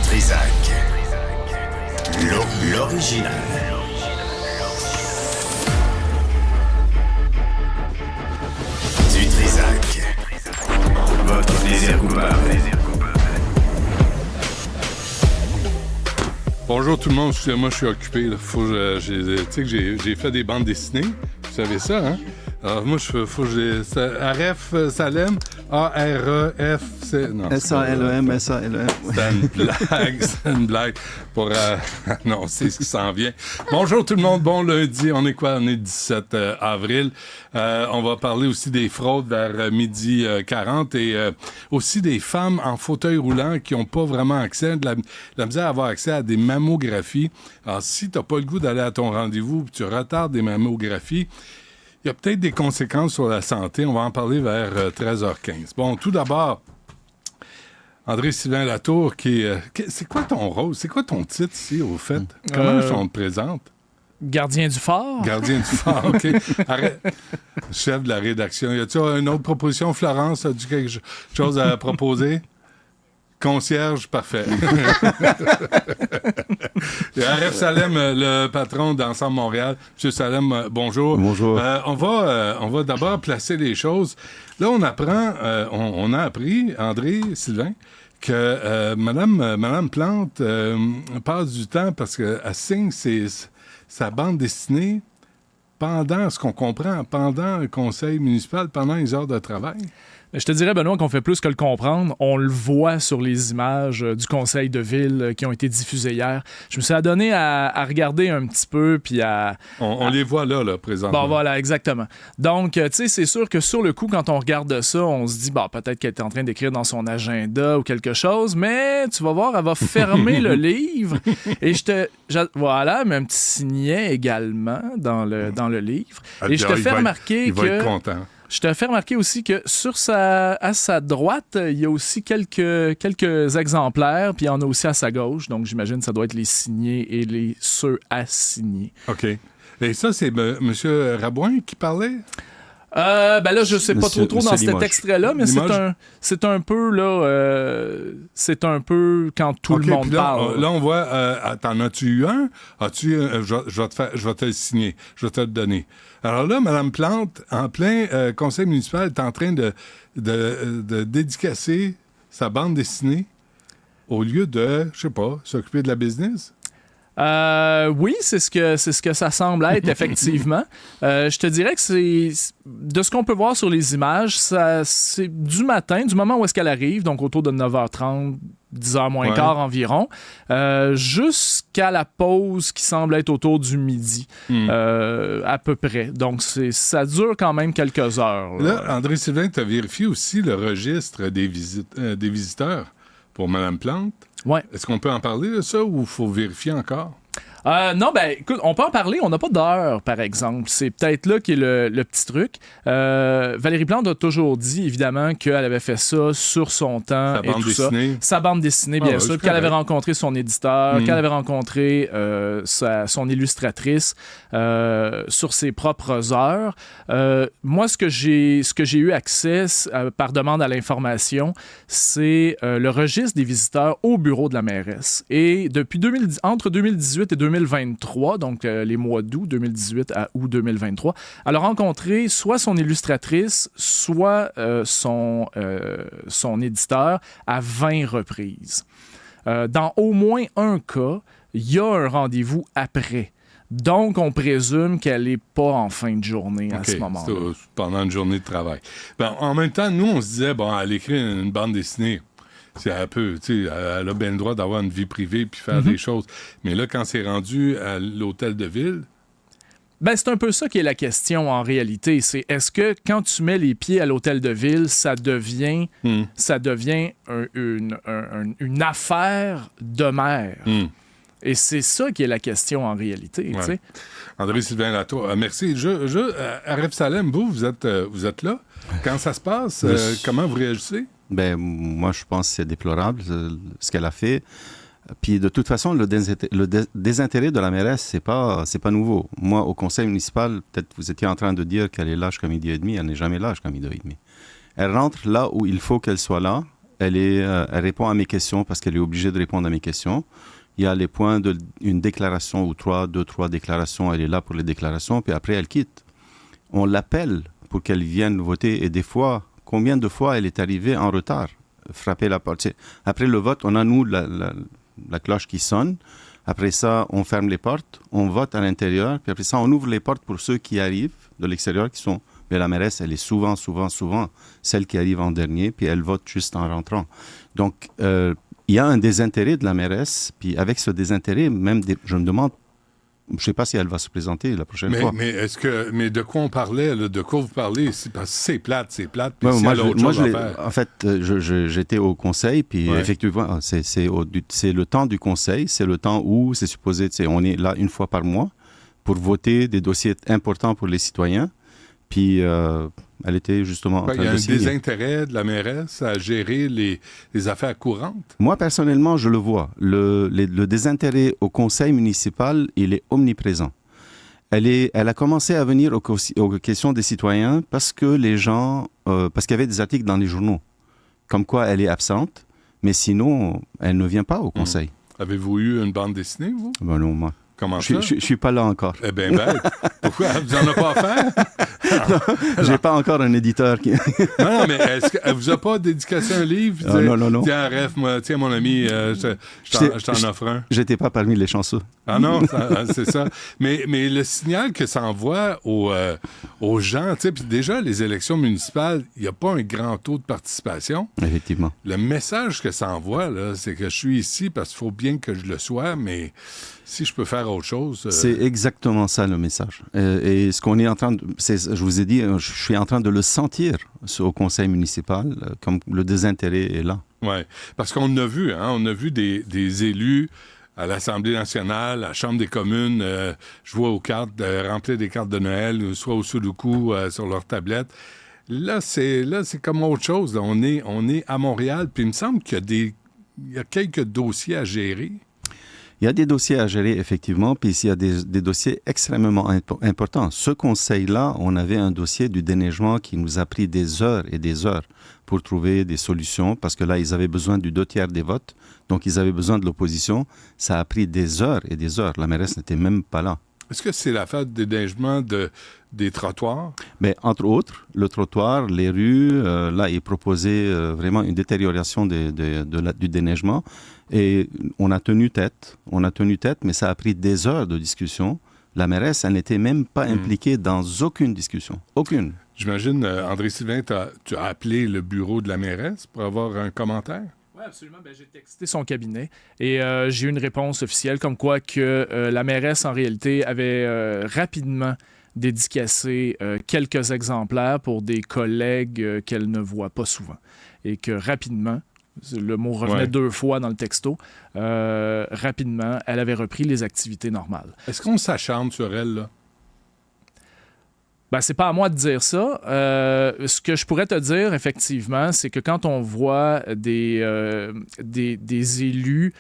Trizac. L'original. Du Trizac. Votre plaisir coupable. Bonjour tout le monde, excusez-moi, je suis occupé. Là. Faut que j'ai fait des bandes dessinées. Vous savez ça, hein? Alors moi, faut que j'ai... Aref Salem, A-R-E-F... Non, S-A-L-E-M, S-A-L-E-M. C'est une blague pour annoncer ce qui s'en vient. Bonjour tout le monde, bon lundi. On est quoi? On est 17 avril. On va parler aussi des fraudes vers midi 40 et aussi des femmes en fauteuil roulant qui n'ont pas vraiment accès, de la misère à avoir accès à des mammographies. Alors, si tu n'as pas le goût d'aller à ton rendez-vous et tu retardes des mammographies, il y a peut-être des conséquences sur la santé. On va en parler vers 13h15. Bon, tout d'abord, André-Sylvain Latour, c'est quoi ton rôle? C'est quoi ton titre ici, au fait? Comment on te présente? Gardien du fort. Gardien du fort, OK. Arrête. Chef de la rédaction. Y a-t-il une autre proposition? Florence, as-tu quelque chose à proposer? Concierge, parfait. Aref Salem, le patron d'Ensemble Montréal. Monsieur Salem, bonjour. Bonjour. On va d'abord placer les choses. Là, on apprend, on a appris, André, Sylvain, que Madame Plante passe du temps parce qu'elle signe sa bande dessinée pendant, ce qu'on comprend, pendant le conseil municipal, pendant les heures de travail. Je te dirais, Benoît, qu'on fait plus que le comprendre. On le voit sur les images du conseil de ville qui ont été diffusées hier. Je me suis adonné à regarder un petit peu, puis On les voit là, présentement. Bon, voilà, exactement. Donc, tu sais, c'est sûr que sur le coup, quand on regarde ça, on se dit, peut-être qu'elle est en train d'écrire dans son agenda ou quelque chose, mais tu vas voir, elle va fermer le livre. Et voilà, mais un petit signet également dans le livre. Et je te fais remarquer il va être content. Je te fais remarquer aussi que à sa droite, il y a aussi quelques exemplaires, puis il y en a aussi à sa gauche. Donc, j'imagine que ça doit être les signés et ceux à signer. OK. Et ça, c'est M. Rabouin qui parlait? Là, je sais pas trop dans cet Limoges. extrait-là, mais c'est un peu, là, c'est un peu quand tout le monde parle. Là, on voit, t'en as-tu eu un? Je vais te le signer, je vais te le donner. Alors là, Mme Plante, en plein conseil municipal, est en train de dédicacer sa bande dessinée au lieu de, je sais pas, s'occuper de la business. Oui, c'est ce que ça semble être, effectivement. Je te dirais que c'est de ce qu'on peut voir sur les images, c'est du matin, du moment où est-ce qu'elle arrive, donc autour de 9h30, 10h moins quart environ, jusqu'à la pause qui semble être autour du midi, à peu près. Donc, ça dure quand même quelques heures. Là, André-Sylvain, tu as vérifié aussi le registre des visiteurs pour Mme Plante. Ouais. Est-ce qu'on peut en parler de ça ou il faut vérifier encore? Non, écoute, on peut en parler. On n'a pas d'heure, par exemple. C'est peut-être là qui est le petit truc. Valérie Plante a toujours dit, évidemment, qu'elle avait fait ça sur son temps. Sa bande dessinée. Sa bande dessinée, bien sûr. Qu'elle avait rencontré son éditeur, qu'elle avait rencontré son illustratrice sur ses propres heures. Moi, ce que j'ai eu accès par demande à l'information, c'est le registre des visiteurs au bureau de la mairesse. Et entre 2018 et 2023, donc les mois d'août 2018 à août 2023, elle a rencontré soit son illustratrice, soit son éditeur à 20 reprises. Dans au moins un cas, il y a un rendez-vous après. Donc, on présume qu'elle n'est pas en fin de journée à ce moment-là. C'est pendant une journée de travail. En même temps, nous, on se disait, elle écrit une bande dessinée. C'est un peu, tu sais, elle a bien le droit d'avoir une vie privée puis faire des choses. Mais là, quand c'est rendu à l'hôtel de ville... C'est un peu ça qui est la question en réalité. C'est est-ce que quand tu mets les pieds à l'hôtel de ville, ça devient une affaire de maire? Et c'est ça qui est la question en réalité. Ouais. Tu sais. André-Sylvain Latour, merci. Aref Salem, vous êtes là. Quand ça se passe, comment vous réagissez? Moi, je pense que c'est déplorable ce qu'elle a fait. Puis de toute façon, le désintérêt de la mairesse, c'est pas nouveau. Moi, au conseil municipal, peut-être vous étiez en train de dire qu'elle est lâche comme midi et demi. Elle n'est jamais lâche comme midi et demi. Elle rentre là où il faut qu'elle soit là. elle répond à mes questions parce qu'elle est obligée de répondre à mes questions. Il y a les points d'une déclaration ou deux, trois déclarations. Elle est là pour les déclarations, puis après, elle quitte. On l'appelle pour qu'elle vienne voter. Et des fois, combien de fois elle est arrivée en retard, frapper la porte. Après le vote, on a, nous, la cloche qui sonne. Après ça, on ferme les portes, on vote à l'intérieur. Puis après ça, on ouvre les portes pour ceux qui arrivent de l'extérieur, qui sont... Mais la mairesse, elle est souvent celle qui arrive en dernier, puis elle vote juste en rentrant. Donc, il y a un désintérêt de la mairesse, puis avec ce désintérêt, je me demande, je ne sais pas si elle va se présenter la prochaine fois. Mais de quoi on parlait, là, de quoi vous parlez? Parce que c'est plate, puis ouais, s'il y a autre chose à faire. En fait, j'étais au conseil, puis effectivement, c'est le temps du conseil, c'est le temps où c'est supposé, on est là une fois par mois pour voter des dossiers importants pour les citoyens. Puis, elle était justement en train de signer. Il y a un désintérêt de la mairesse à gérer les affaires courantes? Moi, personnellement, je le vois. Le désintérêt au conseil municipal, il est omniprésent. Elle a commencé à venir aux questions des citoyens parce que parce qu'il y avait des articles dans les journaux, comme quoi elle est absente, mais sinon, elle ne vient pas au conseil. Avez-vous eu une bande dessinée, vous? Ben non, moi. Comment ça? Je suis pas là encore. Eh bien, pourquoi? Vous n'en avez pas à faire? Non, j'ai pas encore un éditeur qui... non, mais est-ce qu'elle vous a pas dédicacé un livre? Non. Tiens, ref, tiens, mon ami, je t'en offre un. J'étais pas parmi les chanceux. Ah non, c'est ça. Mais le signal que ça envoie aux gens, tu sais, puis déjà, les élections municipales, il n'y a pas un grand taux de participation. Effectivement. Le message que ça envoie, là, c'est que je suis ici parce qu'il faut bien que je le sois, mais... Si je peux faire autre chose... C'est exactement ça, le message. Et ce qu'on est en train de... Je vous ai dit, je suis en train de le sentir au conseil municipal, comme le désintérêt est là. Oui, parce qu'on a vu des élus à l'Assemblée nationale, à la Chambre des communes, jouer aux cartes, remplir des cartes de Noël, soit au Sudoku sur leur tablette. Là, c'est comme autre chose. Là. On est à Montréal, puis il me semble qu'il y a quelques dossiers à gérer. Il y a des dossiers à gérer, effectivement, puis il y a des dossiers extrêmement importants. Ce conseil-là, on avait un dossier du déneigement qui nous a pris des heures et des heures pour trouver des solutions, parce que là, ils avaient besoin du 2/3 des votes, donc ils avaient besoin de l'opposition. Ça a pris des heures et des heures. La mairesse n'était même pas là. Est-ce que c'est l'affaire du déneigement des trottoirs? Mais entre autres, le trottoir, les rues, là, il proposait vraiment une détérioration du déneigement. Et on a tenu tête, mais ça a pris des heures de discussion. La mairesse, elle n'était même pas impliquée dans aucune discussion. Aucune. J'imagine, André-Sylvain, tu as appelé le bureau de la mairesse pour avoir un commentaire? Oui, absolument. J'ai texté son cabinet et j'ai eu une réponse officielle comme quoi que la mairesse, en réalité, avait rapidement dédicacé quelques exemplaires pour des collègues qu'elle ne voit pas souvent. Et que rapidement, le mot revenait 2 fois dans le texto, rapidement, elle avait repris les activités normales. Est-ce qu'on s'acharne sur elle, là? Ben, c'est pas à moi de dire ça. Ce que je pourrais te dire, effectivement, c'est que quand on voit des élus,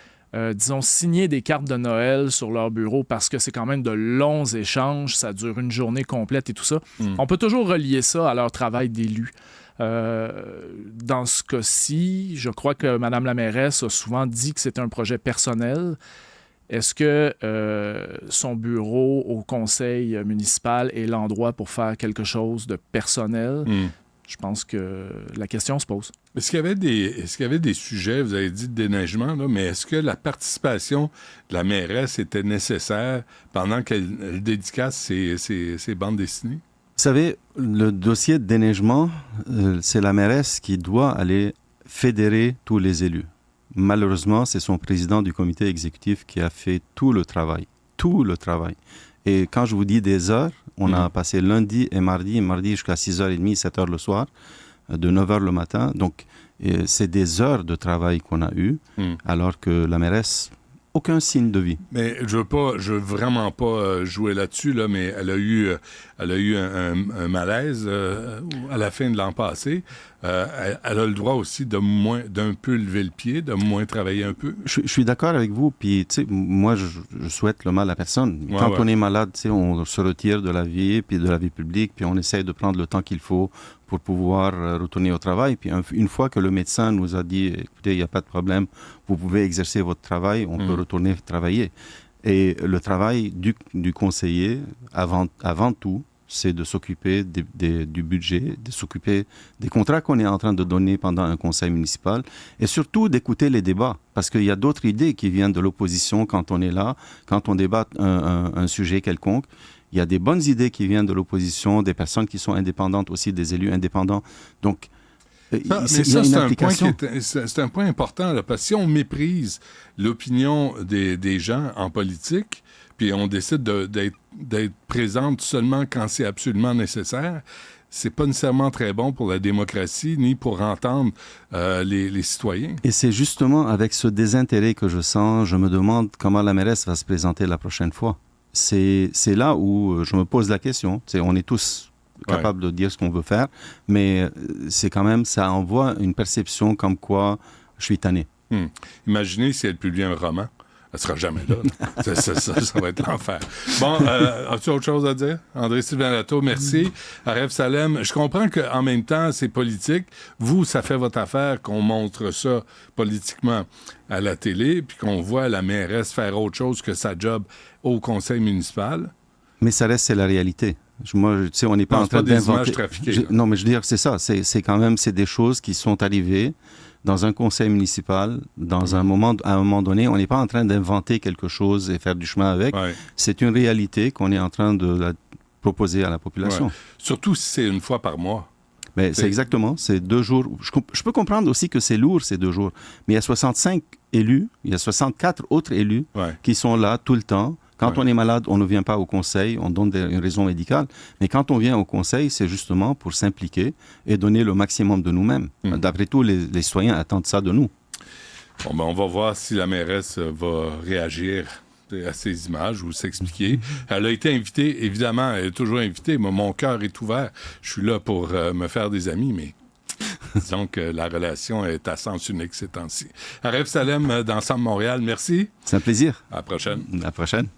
disons, signer des cartes de Noël sur leur bureau parce que c'est quand même de longs échanges, ça dure une journée complète et tout ça, on peut toujours relier ça à leur travail d'élu. Dans ce cas-ci, je crois que Mme la mairesse a souvent dit que c'était un projet personnel. Est-ce que son bureau au conseil municipal est l'endroit pour faire quelque chose de personnel? Je pense que la question se pose. Est-ce qu'il y avait des sujets, vous avez dit de déneigement, là, mais est-ce que la participation de la mairesse était nécessaire pendant qu'elle dédicace ses bandes dessinées? Vous savez, le dossier de déneigement, c'est la mairesse qui doit aller fédérer tous les élus. Malheureusement, c'est son président du comité exécutif qui a fait tout le travail. Tout le travail. Et quand je vous dis des heures, on a passé lundi et mardi jusqu'à 6h30, 7h le soir, de 9h le matin. Donc, c'est des heures de travail qu'on a eues, alors que la mairesse, aucun signe de vie. Mais je veux vraiment pas jouer là-dessus, là, mais elle a eu un malaise à la fin de l'an passé. elle a le droit aussi d'un peu lever le pied, de moins travailler un peu. Je suis d'accord avec vous. Puis, tu sais, moi, je souhaite le mal à personne. Ouais, Quand ouais. on est malade, tu sais, on se retire de la vie, puis de la vie publique, puis on essaye de prendre le temps qu'il faut pour pouvoir retourner au travail. Puis, une fois que le médecin nous a dit, écoutez, il n'y a pas de problème, vous pouvez exercer votre travail, on peut retourner travailler. Et le travail du conseiller, avant tout, c'est de s'occuper du budget, de s'occuper des contrats qu'on est en train de donner pendant un conseil municipal et surtout d'écouter les débats. Parce qu'il y a d'autres idées qui viennent de l'opposition quand on est là, quand on débat un sujet quelconque. Il y a des bonnes idées qui viennent de l'opposition, des personnes qui sont indépendantes aussi, des élus indépendants. Donc, c'est un point important, là, parce que si on méprise l'opinion des gens en politique, puis on décide d'être présente seulement quand c'est absolument nécessaire, c'est pas nécessairement très bon pour la démocratie, ni pour entendre les citoyens. Et c'est justement avec ce désintérêt que je sens, je me demande comment la mairesse va se présenter la prochaine fois. C'est là où je me pose la question. On est tous capables de dire ce qu'on veut faire, mais c'est quand même, ça envoie une perception comme quoi je suis tanné. Imaginez si elle publie un roman. Elle sera jamais là. Ça va être l'enfer. Bon, as-tu autre chose à dire? André-Sylvain Latour, merci. Aref Salem, je comprends qu'en même temps, c'est politique. Vous, ça fait votre affaire qu'on montre ça politiquement à la télé, puis qu'on voit la mairesse faire autre chose que sa job au conseil municipal. Mais ça reste, c'est la réalité. Moi, tu sais, on n'est pas en train d'inventer... des images trafiquées. Non, mais je veux dire, c'est ça. C'est quand même, c'est des choses qui sont arrivées dans un conseil municipal, à un moment donné. On n'est pas en train d'inventer quelque chose et faire du chemin avec. Ouais. C'est une réalité qu'on est en train de proposer à la population. Ouais. Surtout si c'est une fois par mois. Mais c'est exactement, c'est 2 jours. Je peux comprendre aussi que c'est lourd, ces 2 jours. Mais il y a 65 élus, il y a 64 autres élus qui sont là tout le temps. Quand on est malade, on ne vient pas au conseil, on donne une raison médicale. Mais quand on vient au conseil, c'est justement pour s'impliquer et donner le maximum de nous-mêmes. D'après tout, les citoyens attendent ça de nous. Bon, ben, on va voir si la mairesse va réagir à ces images ou s'expliquer. Elle a été invitée, évidemment, elle est toujours invitée. Moi, mon cœur est ouvert. Je suis là pour me faire des amis, mais disons que la relation est à sens unique ces temps-ci. Aref Salem d'Ensemble Montréal, merci. C'est un plaisir. À la prochaine. À la prochaine.